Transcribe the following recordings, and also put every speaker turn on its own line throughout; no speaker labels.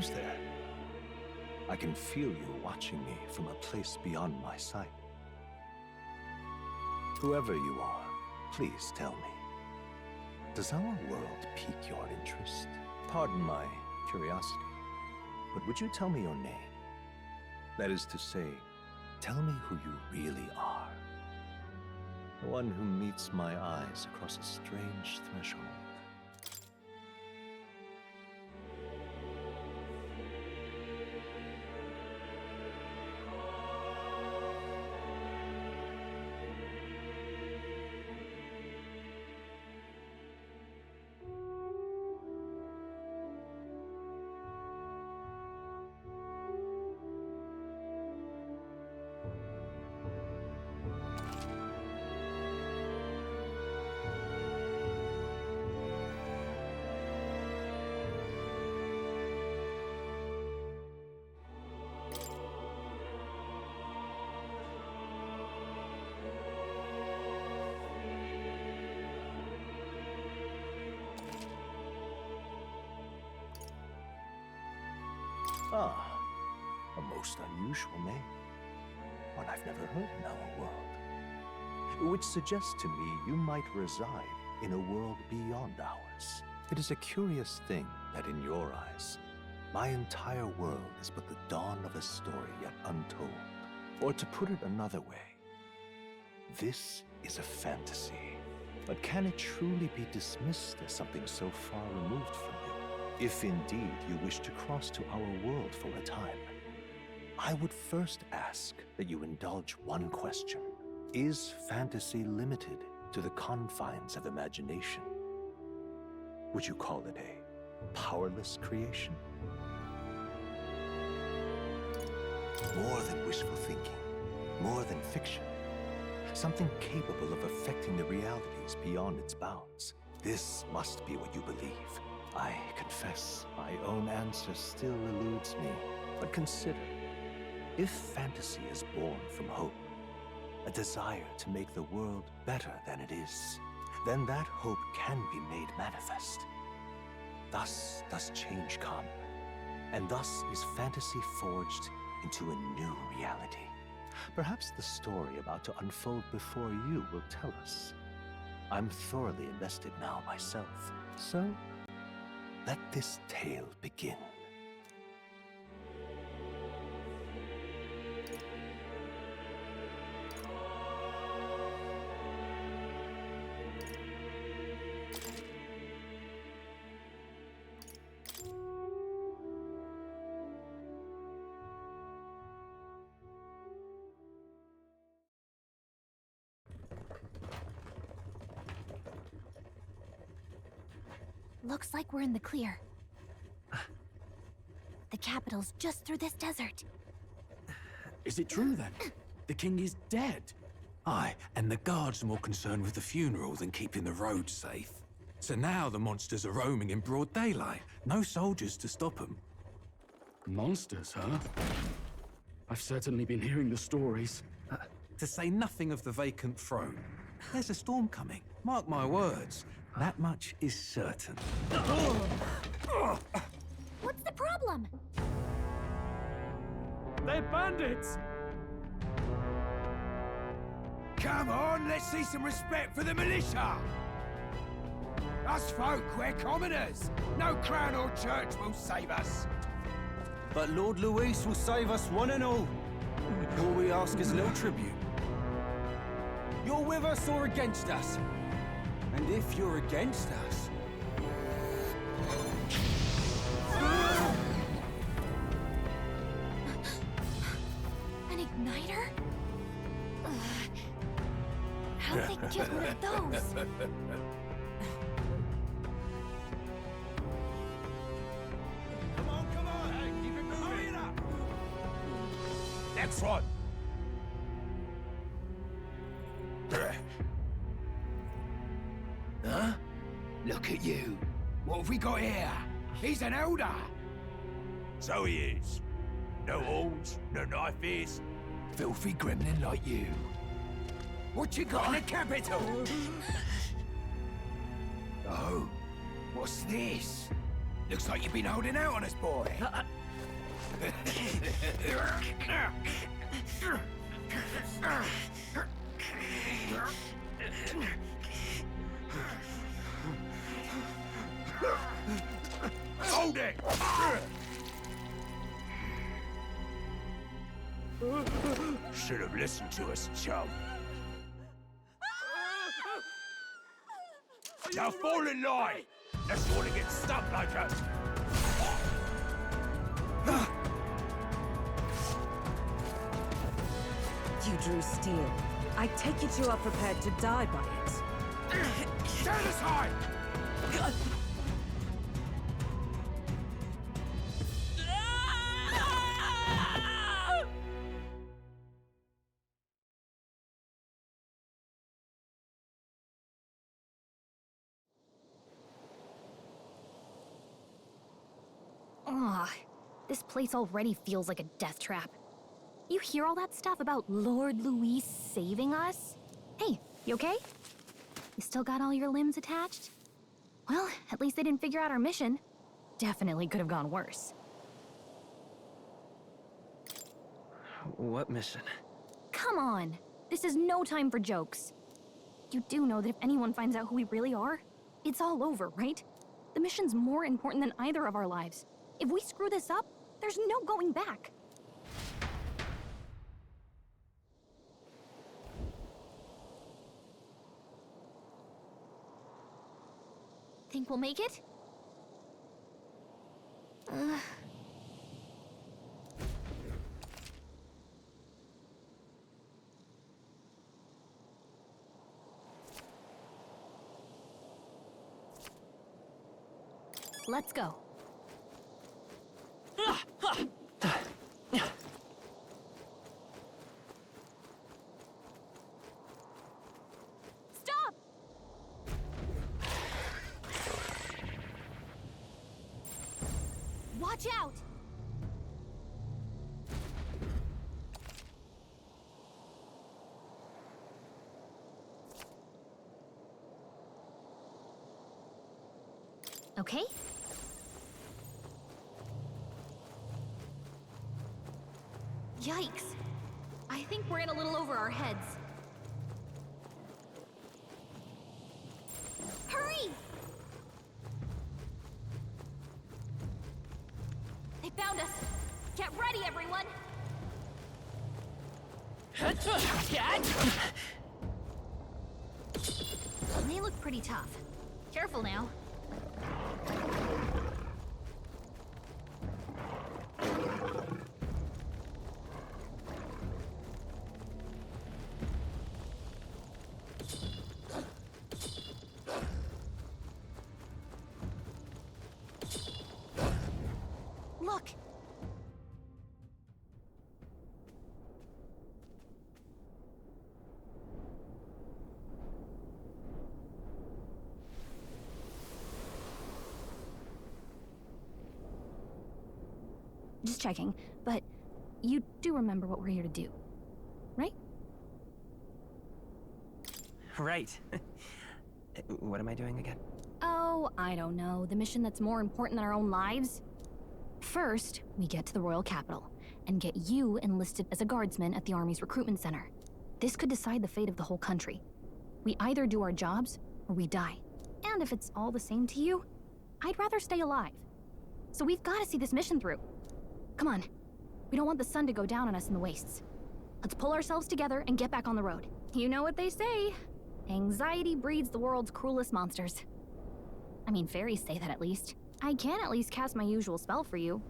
Who's there? I can feel you watching me from a place beyond my sight. Whoever you are, please tell me. Does our world pique your interest? Pardon my curiosity, but would you tell me your name? That is to say, tell me who you really are. The one who meets my eyes across a strange threshold. Ah, a most unusual name. One I've never heard in our world. Which suggests to me you might reside in a world beyond ours. It is a curious thing that in your eyes, my entire world is but the dawn of a story yet untold. Or to put it another way, this is a fantasy. But can it truly be dismissed as something so far removed from you? If indeed you wish to cross to our world for a time, I would first ask that you indulge one question. Is fantasy limited to the confines of imagination? Would you call it a powerless creation? More than wishful thinking, more than fiction. Something capable of affecting the realities beyond its bounds. This must be what you believe. I confess, my own answer still eludes me. But consider, if fantasy is born from hope, a desire to make the world better than it is, then that hope can be made manifest. Thus does change come, and thus is fantasy forged into a new reality. Perhaps the story about to unfold before you will tell us. I'm thoroughly invested now myself, so let this tale begin.
Looks like we're in the clear. The capital's just through this desert.
Is it true then? The king is dead? Aye, and the guards are more concerned with the funeral than keeping the roads safe. So now the monsters are roaming in broad daylight. No soldiers to stop them.
Monsters, huh? I've certainly been hearing the stories.
To say nothing of the vacant throne. There's a storm coming, mark my words. That much is certain.
What's the problem?
They're bandits!
Come on, let's see some respect for the militia! Us folk, we're commoners. No crown or church will save us.
But Lord Luis will save us one and all. All we ask is a little tribute. You're with us or against us? And if you're against us...
An igniter? How'd they get one of those?
Come on! Hey, keep it moving! Hurry it up! Next one! Huh? Look at you. What have we got here? He's an elder. So he is. No horns, no knife is. Filthy gremlin like you. What you got in the capital? Oh, what's this? Looks like you've been holding out on us, boy. Hold it! Should have listened to us, chum. Now fall in line! Unless you want to get stuck like us.
You drew steel. I take it you are prepared to die by it.
Turn aside!
Ugh, this place already feels like a death trap. You hear all that stuff about Lord Luis saving us? Hey, you okay? You still got all your limbs attached? Well, at least they didn't figure out our mission. Definitely could have gone worse.
What mission?
Come on! This is no time for jokes. You do know that if anyone finds out who we really are, it's all over, right? The mission's more important than either of our lives. If we screw this up, there's no going back. Think we'll make it? Let's go. Stop! Watch out! Okay. Yikes. I think we're in a little over our heads. Hurry! They found us. Get ready, everyone! They look pretty tough. Careful now. Look! Just checking, but you do remember what we're here to do, right?
Right. What am I doing again?
Oh, I don't know. The mission that's more important than our own lives? First, we get to the royal capital and get you enlisted as a guardsman at the army's recruitment center. This could decide the fate of the whole country. We either do our jobs or we die. And if it's all the same to you, I'd rather stay alive. So we've got to see this mission through. Come on. We don't want the sun to go down on us in the wastes. Let's pull ourselves together and get back on the road. You know what they say. Anxiety breeds the world's cruelest monsters. I mean, fairies say that at least. I can at least cast my usual spell for you.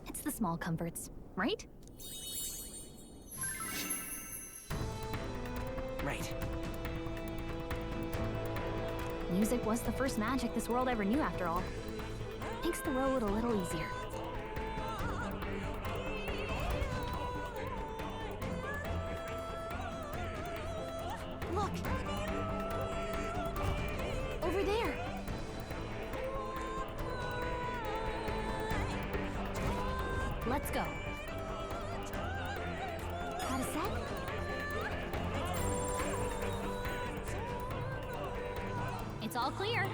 It's the small comforts, right?
Right.
Music was the first magic this world ever knew, after all. Makes the road a little easier. Look! Over there! Let's go. Got a sec? It's all clear.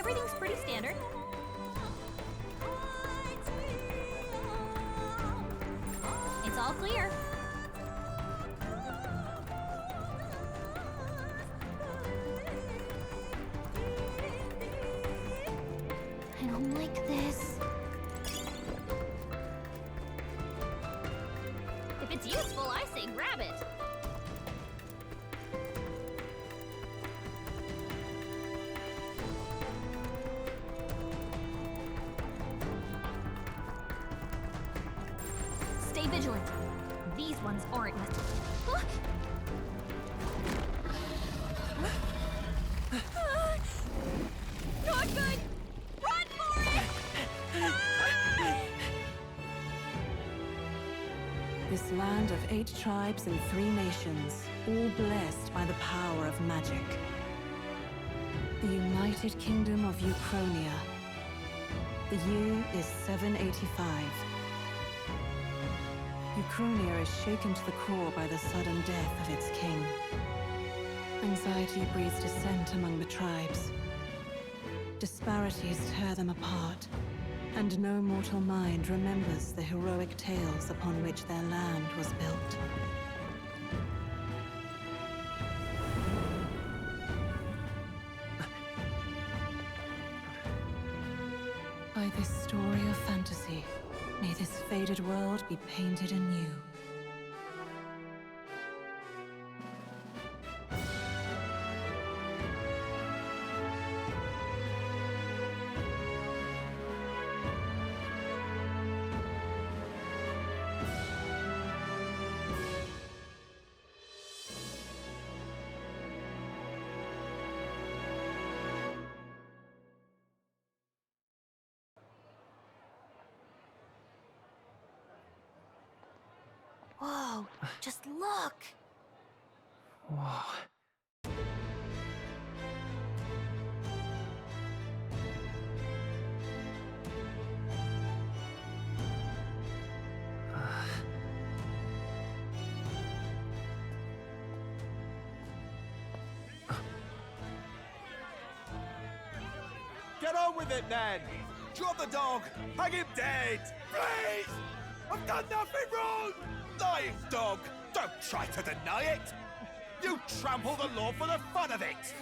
Everything's pretty standard. It's all clear. I don't like this. If it's useful, I say grab it. Stay vigilant. These ones aren't meant. Huh? Not good! Run for it!
This land of 8 tribes and 3 nations, all blessed by the power of magic. The United Kingdom of Uchronia. The year is 785. Uchronia is shaken to the core by the sudden death of its king. Anxiety breeds dissent among the tribes. Disparities tear them apart, and no mortal mind remembers the heroic tales upon which their land was built. By this story of fantasy, may this faded world be painted anew.
Whoa, just look!
Whoa.
Get on with it, then! Drop the dog! Hang him dead! Please! I've done nothing wrong! Lying dog! Don't try to deny it! You trample the law for the fun of it!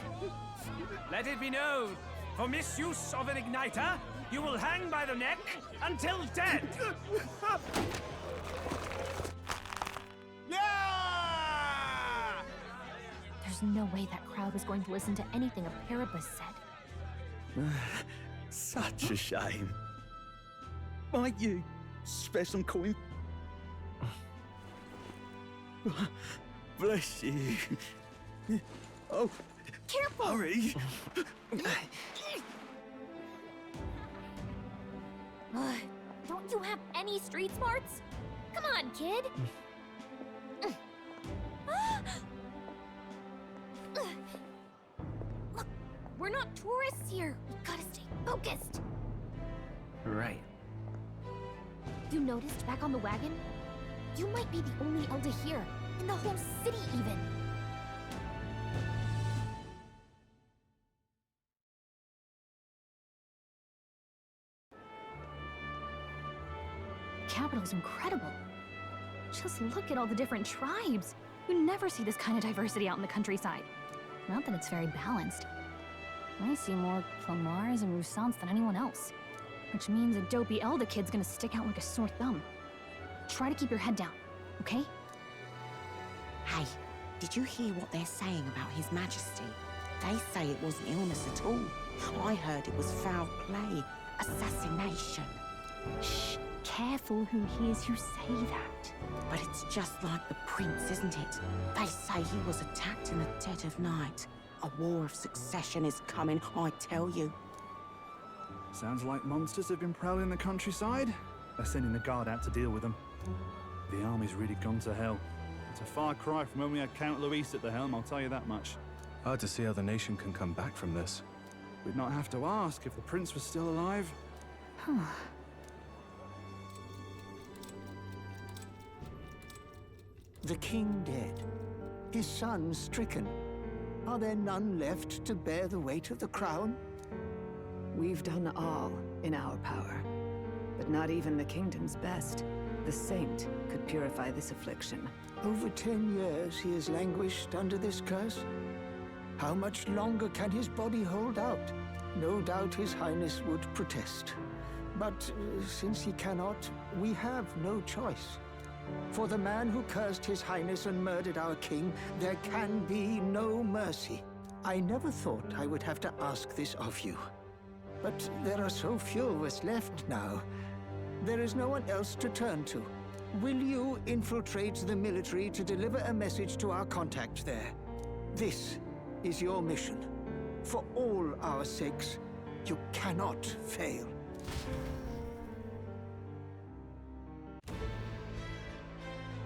Let it be known, for misuse of an igniter, you will hang by the neck until dead!
Yeah!
There's no way that crowd was going to listen to anything a Paribus said.
Such a shame. Might you spare some coin? Bless you. Oh,
Careful!
hurry.
Don't you have any street smarts? Come on, kid! Look, we're not tourists here. We gotta stay focused.
Right.
You noticed back on the wagon? You might be the only Elder here, in the whole city even. Capital's incredible. Just look at all the different tribes. You never see this kind of diversity out in the countryside. Not that it's very balanced. I see more Plamars and Roussants than anyone else. Which means a dopey Elder kid's gonna stick out like a sore thumb. Try to keep your head down, okay?
Hey, did you hear what they're saying about His Majesty? They say it wasn't illness at all. I heard it was foul play, assassination.
Shh, careful who hears you say that.
But it's just like the prince, isn't it? They say he was attacked in the dead of night. A war of succession is coming, I tell you.
Sounds like monsters have been prowling the countryside. They're sending the guard out to deal with them. The army's really gone to hell. It's a far cry from when we had Count Luis at the helm, I'll tell you that much.
Hard to see how the nation can come back from this.
We'd not have to ask if the prince was still alive.
The king dead, his son stricken. Are there none left to bear the weight of the crown?
We've done all in our power, but not even the kingdom's best. The saint could purify this affliction.
Over 10 years he has languished under this curse. How much longer can his body hold out? No doubt His Highness would protest. But since he cannot, we have no choice. For the man who cursed His Highness and murdered our king, there can be no mercy. I never thought I would have to ask this of you. But there are so few of us left now. There is no one else to turn to. Will you infiltrate the military to deliver a message to our contact there? This is your mission. For all our sakes, you cannot fail.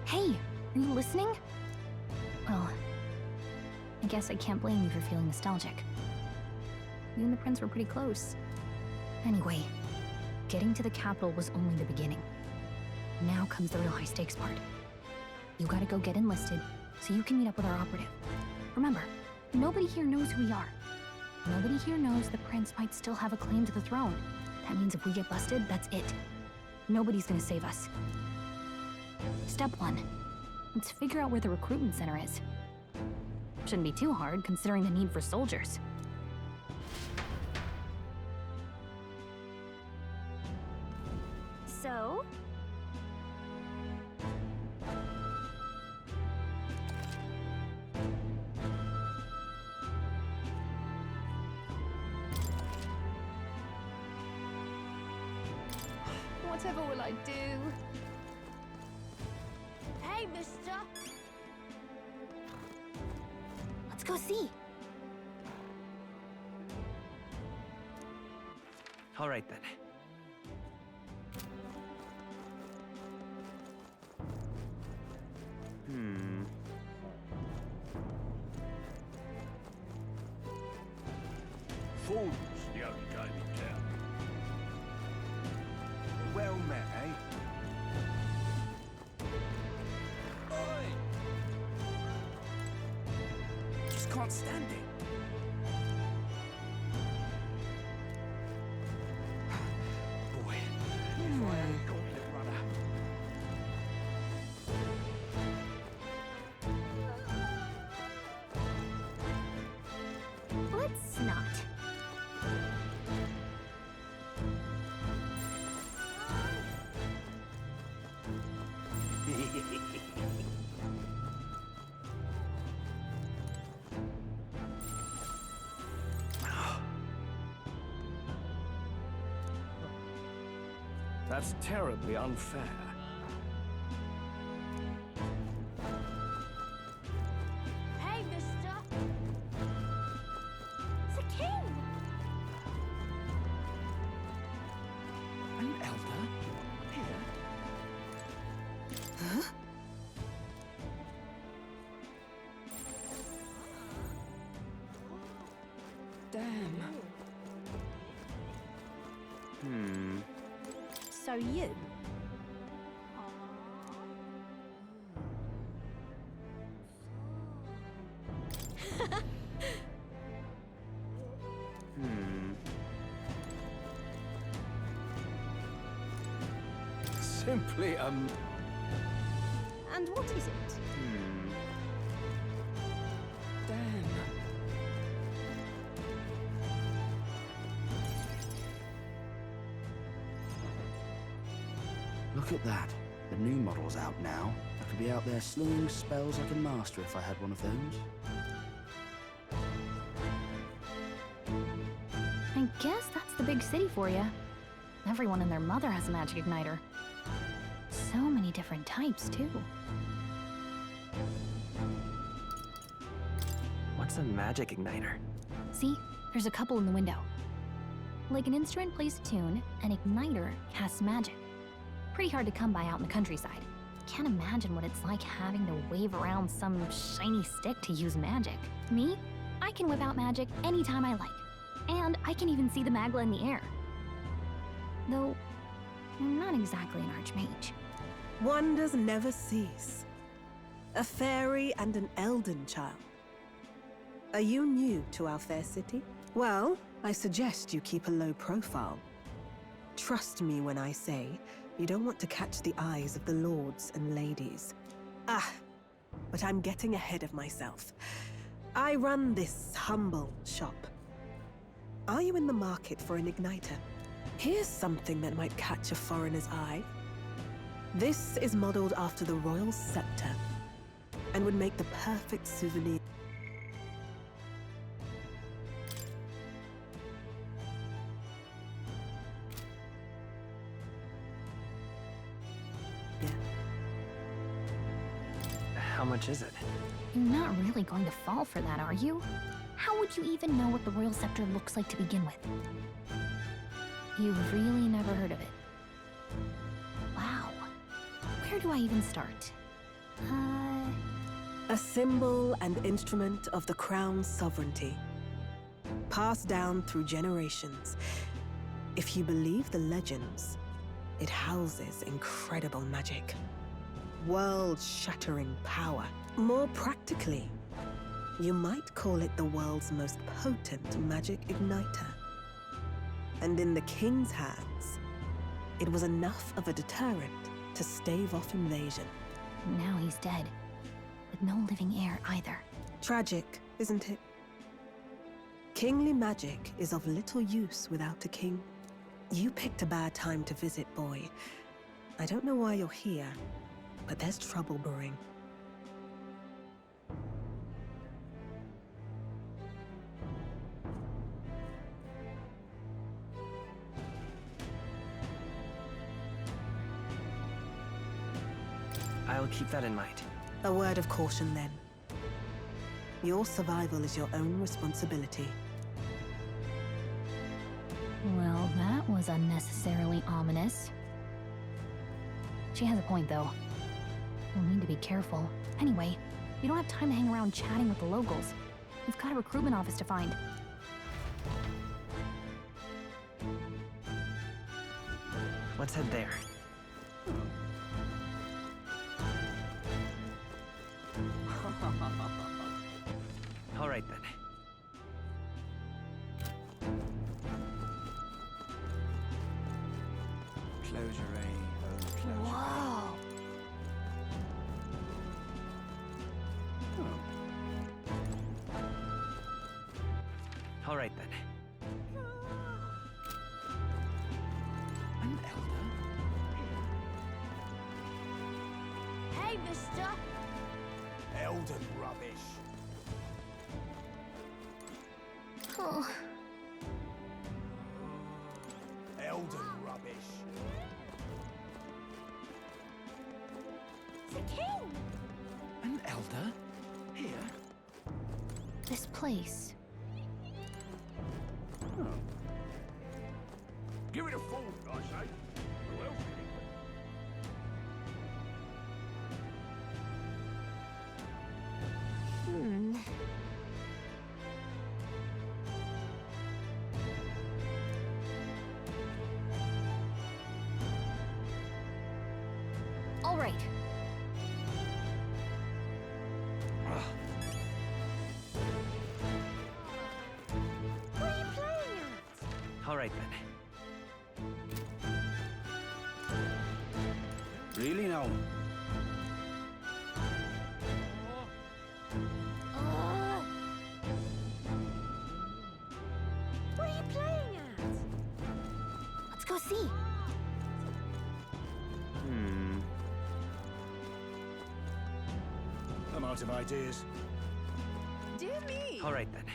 Hey, are you listening? Well, I guess I can't blame you for feeling nostalgic. You and the prince were pretty close. Anyway, getting to the capital was only the beginning. Now comes the real high-stakes part. You gotta go get enlisted, so you can meet up with our operative. Remember, nobody here knows who we are. Nobody here knows the prince might still have a claim to the throne. That means if we get busted, that's it. Nobody's gonna save us. Step 1. Let's figure out where the recruitment center is. Shouldn't be too hard, considering the need for soldiers. So?
Whatever will I do?
Hey, mister! Let's go see.
All right, then.
Ford's the only game in town. Well met, eh? Oi! Just can't stand it. Boy, if I had a gauntlet runner.
Let's not.
That's terribly unfair.
Hey, mister! It's a king!
An elder? Here?
Huh? Damn.
So you?
Simply,
And what is it?
Damn.
Look at that. The new model's out now. I could be out there slinging spells like a master if I had one of those.
I guess that's the big city for you. Everyone and their mother has a magic igniter. So many different types, too.
What's a magic igniter?
See? There's a couple in the window. Like an instrument plays a tune, an igniter casts magic. Pretty hard to come by out in the countryside. Can't imagine what it's like having to wave around some shiny stick to use magic. Me? I can whip out magic anytime I like. And I can even see the Magla in the air. Though, I'm not exactly an archmage.
Wonders never cease. A fairy and an elden child. Are you new to our fair city? Well, I suggest you keep a low profile. Trust me when I say you don't want to catch the eyes of the lords and ladies. But I'm getting ahead of myself. I run this humble shop. Are you in the market for an igniter? Here's something that might catch a foreigner's eye. This is modeled after the royal scepter and would make the perfect souvenir.
How much is it?
You're not really going to fall for that, are you? How would you even know what the royal scepter looks like to begin with? You've really never heard of it. Wow. Where do I even start?
A symbol and instrument of the crown's sovereignty, passed down through generations. If you believe the legends, it houses incredible magic, world-shattering power. More practically, you might call it the world's most potent magic igniter. And in the king's hands, it was enough of a deterrent to stave off invasion.
Now he's dead, with no living heir either.
Tragic, isn't it? Kingly magic is of little use without a king. You picked a bad time to visit, boy. I don't know why you're here, but there's trouble brewing.
I'll keep that in mind.
A word of caution, then. Your survival is your own responsibility.
Well, that was unnecessarily ominous. She has a point, though. We'll need to be careful. Anyway, we don't have time to hang around chatting with the locals. We've got a recruitment office to find.
Let's head there. All right, then.
Closure, closure.
Whoa!
All right, then.
An elder?
Hey, mister!
Elden rubbish.
Oh.
Elden rubbish.
The king!
An elder? Here?
This place.
Give it a fool, I say. Who else can
All right.
What are you playing at?
All right, then.
Really now?
What are you playing at?
Let's go see.
I'm out of ideas.
Dear me!
All right, then.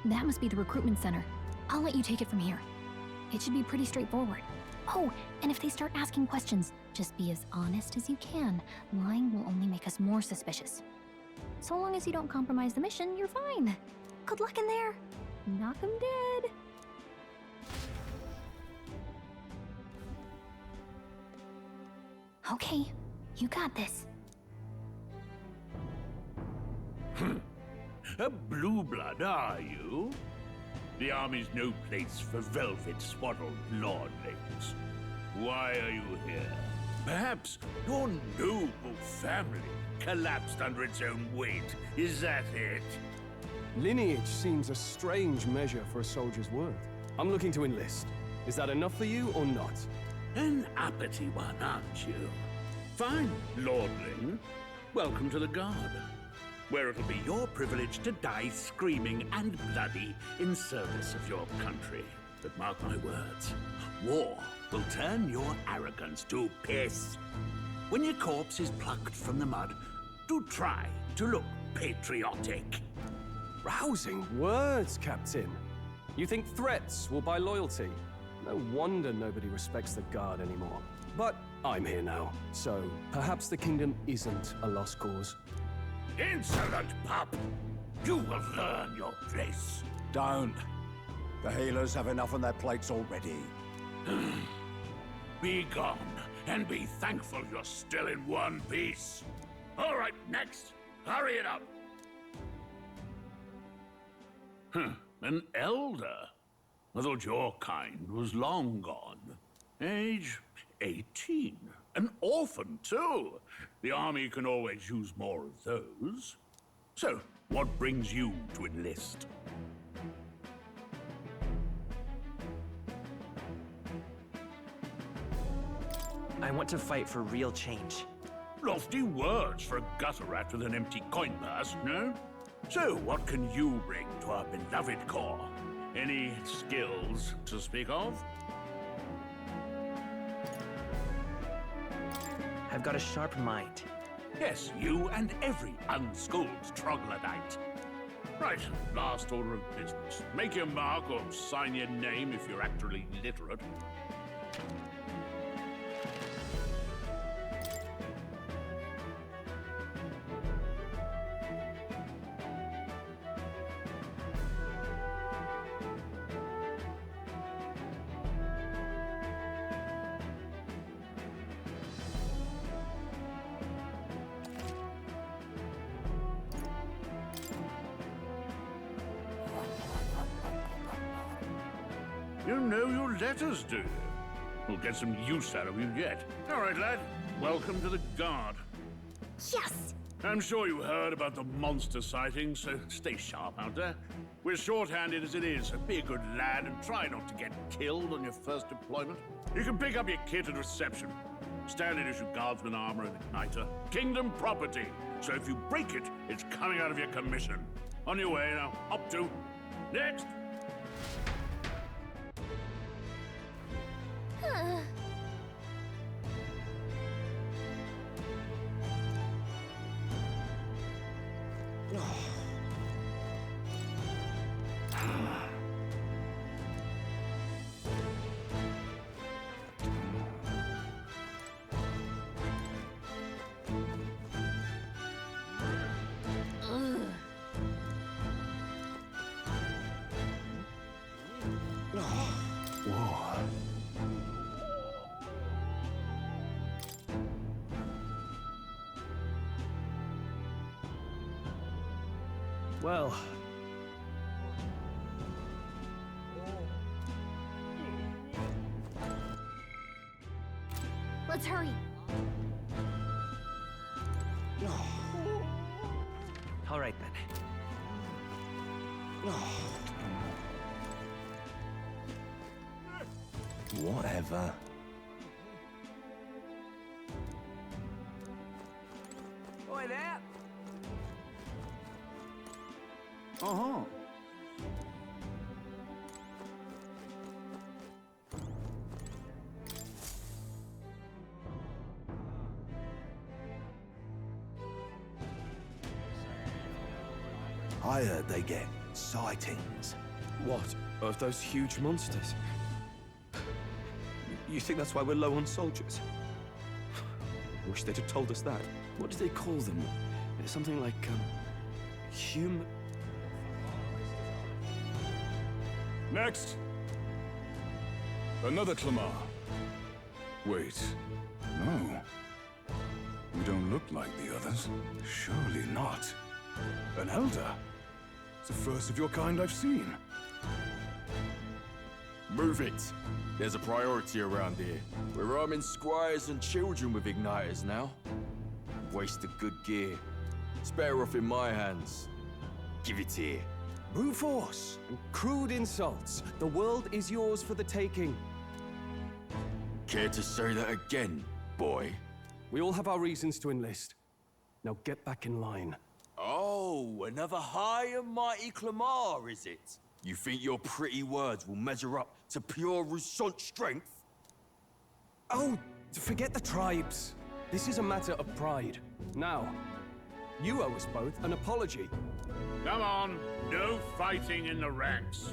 That must be the recruitment center. I'll let you take it from here. It should be pretty straightforward. Oh, and if they start asking questions, just be as honest as you can. Lying will only make us more suspicious. So long as you don't compromise the mission, you're fine. Good luck in there. Knock 'em dead. Okay, you got this.
A blue blood, are you? The army's no place for velvet-swaddled lordlings. Why are you here? Perhaps your noble family collapsed under its own weight. Is that it?
Lineage seems a strange measure for a soldier's worth. I'm looking to enlist. Is that enough for you or not?
An uppity one, aren't you? Fine, lordling. Welcome to the Guard, where it'll be your privilege to die screaming and bloody in service of your country. But mark my words, war will turn your arrogance to piss. When your corpse is plucked from the mud, do try to look patriotic.
Rousing words, Captain. You think threats will buy loyalty? No wonder nobody respects the Guard anymore. But I'm here now, so perhaps the kingdom isn't a lost cause.
Insolent pup! You will learn your place.
Don't. The healers have enough on their plates already.
Be gone, and be thankful you're still in one piece. All right, next. Hurry it up. An elder? I thought your kind was long gone. Age 18. An orphan, too. The army can always use more of those. So, what brings you to enlist?
I want to fight for real change.
Lofty words for a gutter rat with an empty coin purse, no? So, what can you bring to our beloved corps? Any skills to speak of?
I've got a sharp mind.
Yes, you and every unschooled troglodyte. Right, last order of business. Make your mark or sign your name if you're actually literate. You know your letters, do you? We'll get some use out of you yet. All right, lad. Welcome to the Guard.
Yes!
I'm sure you heard about the monster sightings, so stay sharp out there. We're short-handed as it is, so be a good lad and try not to get killed on your first deployment. You can pick up your kit at reception. Standard issue guardsman armor and igniter. Kingdom property. So if you break it, it's coming out of your commission. On your way now. Up to. Next!
Well...
Let's hurry.
All right, then.
Whatever.
Oi there!
Uh-huh.
I heard they get sightings.
What? Of those huge monsters? You think that's why we're low on soldiers? I wish they'd have told us that. What do they call them? Something like, human...
Next! Another Clamar. Wait. No. You don't look like the others. Surely not. An elder? It's the first of your kind I've seen.
Move it. There's a priority around here. We're arming squires and children with igniters now.
Waste of good gear. It's better off in my hands. Give it here.
Brute force and crude insults. The world is yours for the taking.
Care to say that again, boy?
We all have our reasons to enlist. Now get back in line.
Oh, another high and mighty Clamar, is it? You think your pretty words will measure up to pure Rousant strength?
Oh, forget the tribes. This is a matter of pride. Now, you owe us both an apology.
Come on, no fighting in the ranks.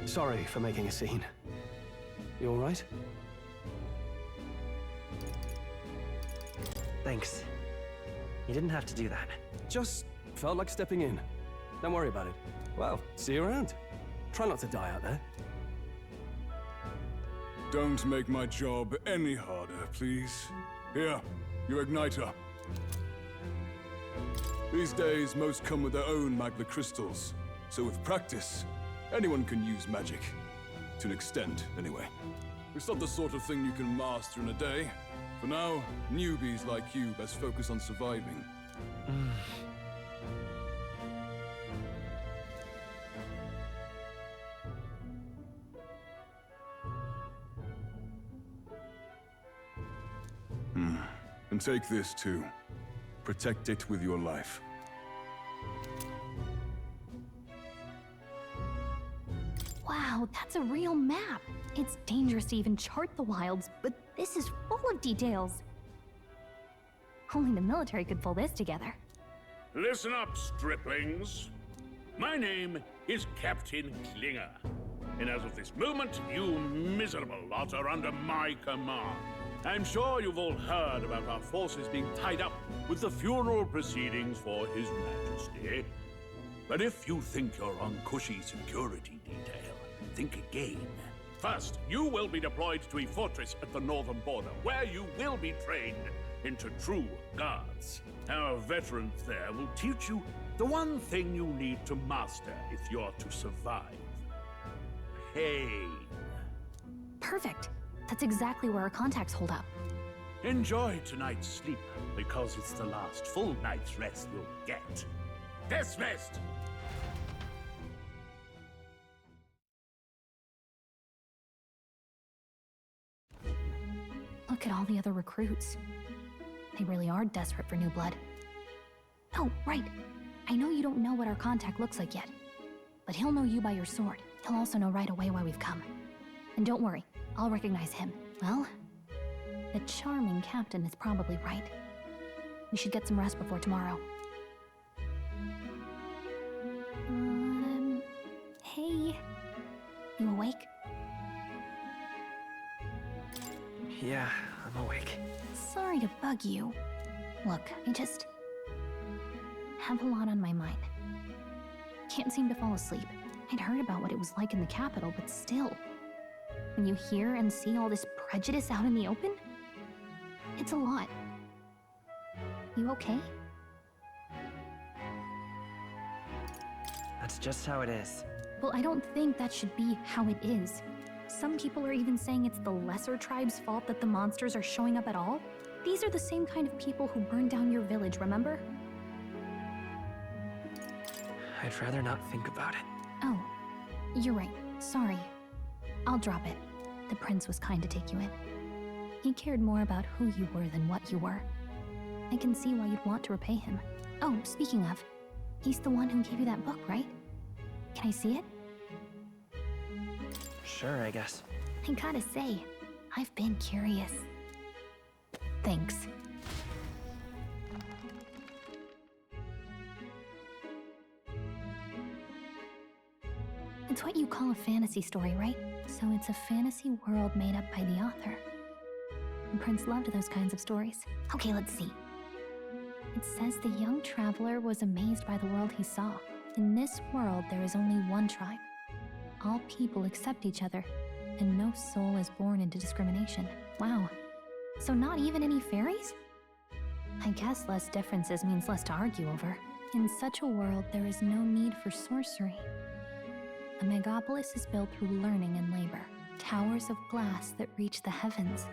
Sorry for making a scene. You all right?
Thanks. You didn't have to do that.
Just felt like stepping in. Don't worry about it. Well, see you around. Try not to die out there.
Don't make my job any harder, please. Here, your igniter. These days, most come with their own magna crystals. So with practice, anyone can use magic. To an extent, anyway. It's not the sort of thing you can master in a day. For now, newbies like you best focus on surviving. And take this too. Protect it with your life.
Wow, that's a real map. It's dangerous to even chart the wilds, but this is full of details. Only the military could pull this together.
Listen up, striplings. My name is Captain Klinger, and as of this moment, you miserable lot are under my command. I'm sure you've all heard about our forces being tied up with the funeral proceedings for His Majesty. But if you think you're on cushy security detail, think again. First, you will be deployed to a fortress at the northern border, where you will be trained into true guards. Our veterans there will teach you the one thing you need to master if you're to survive. Pain.
Perfect. That's exactly where our contacts hold up.
Enjoy tonight's sleep, because it's the last full night's rest you'll get. Dismissed!
Look at all the other recruits. They really are desperate for new blood. Oh, right. I know you don't know what our contact looks like yet, but he'll know you by your sword. He'll also know right away why we've come. And don't worry, I'll recognize him. Well, the charming captain is probably right. We should get some rest before tomorrow. Hey. You awake?
Yeah, I'm awake.
Sorry to bug you. Look, I just have a lot on my mind. Can't seem to fall asleep. I'd heard about what it was like in the capital, but still. When you hear and see all this prejudice out in the open, it's a lot. You okay?
That's just how it is.
Well, I don't think that should be how it is. Some people are even saying it's the lesser tribe's fault that the monsters are showing up at all. These are the same kind of people who burned down your village, remember?
I'd rather not think about it.
Oh, you're right. Sorry. I'll drop it. The prince was kind to take you in. He cared more about who you were than what you were. I can see why you'd want to repay him. Oh, speaking of, he's the one who gave you that book, right? Can I see it?
Sure, I guess.
I gotta say, I've been curious. Thanks. It's what you call a fantasy story, right? So it's a fantasy world made up by the author. And Prince loved those kinds of stories. Okay, let's see. It says the young traveler was amazed by the world he saw. In this world, there is only one tribe. All people accept each other, and no soul is born into discrimination. Wow. So not even any fairies? I guess less differences means less to argue over. In such a world, there is no need for sorcery. A megapolis is built through learning and labor. Towers of glass that reach the heavens.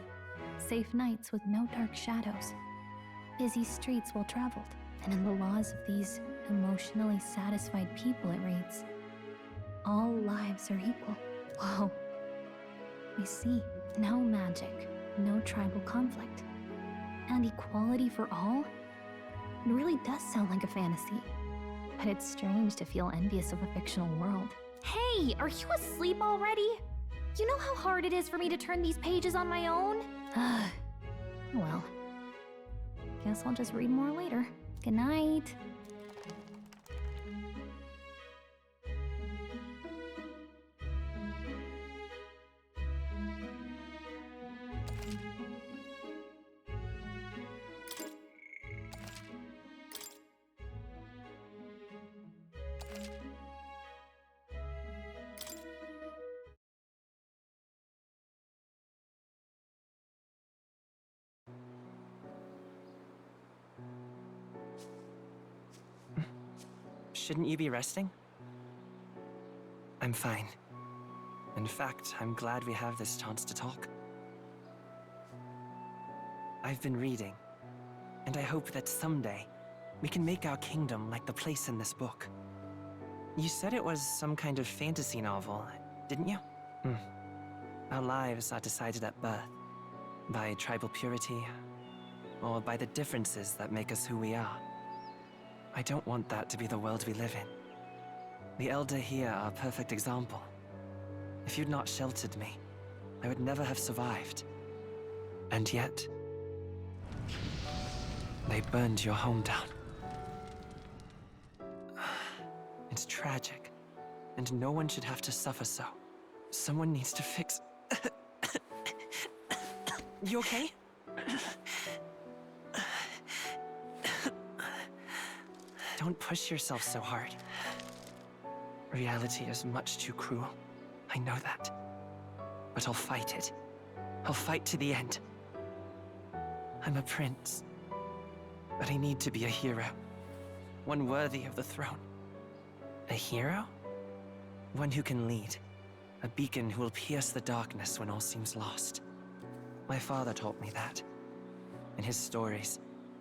safe nights with no dark shadows, busy streets well traveled, and in the laws of these emotionally satisfied people, it reads, all lives are equal. Whoa. I see. No magic, no tribal conflict, and equality for all? It really does sound like a fantasy. But it's strange to feel envious of a fictional world. Hey, are you asleep already? You know how hard it is for me to turn these pages on my own? Well, guess I'll just read more later. Good night.
Shouldn't you be resting? I'm fine. In fact, I'm glad we have this chance to talk. I've been reading, and I hope that someday we can make our kingdom like the place in this book. You said it was some kind of fantasy novel, didn't you? Our lives are decided at birth, by tribal purity, or by the differences that make us who we are. I don't want that to be the world we live in. The Elder here are a perfect example. If you'd not sheltered me, I would never have survived. And yet, they burned your home down. It's tragic, and no one should have to suffer so. Someone needs to fix... You okay? Don't push yourself so hard. Reality is much too cruel. I know that. But I'll fight it. I'll fight to the end. I'm a prince. But I need to be a hero. One worthy of the throne. A hero? One who can lead. A beacon who will pierce the darkness when all seems lost. My father taught me that. In his stories,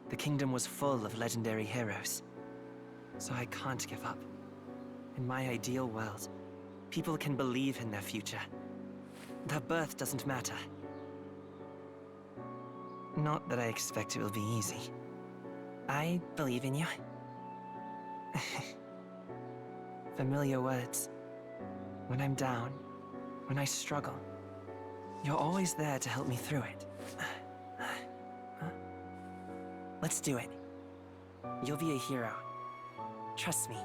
the kingdom was full of legendary heroes. So I can't give up. In my ideal world, people can believe in their future. Their birth doesn't matter. Not that I expect it will be easy. I believe in you. Familiar words. When I'm down, when I struggle, you're always there to help me through it. Let's do it. You'll be a hero. Trust me.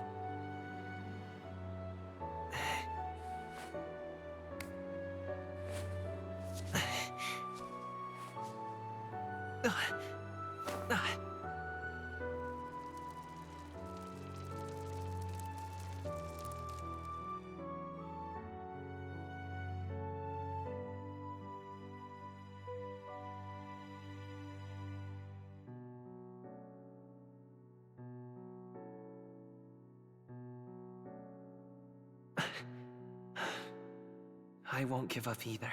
I won't give up either.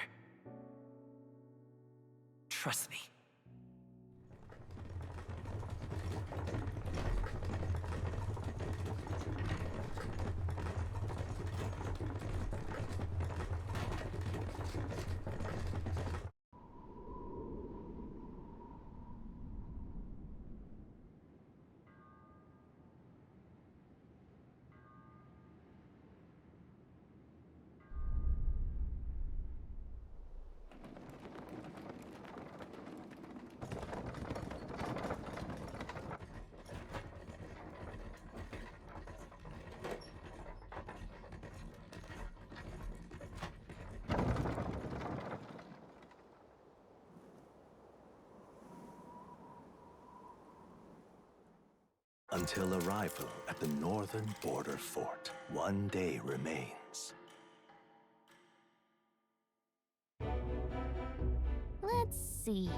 Trust me.
Until arrival at the northern border fort, one day remains.
Let's see.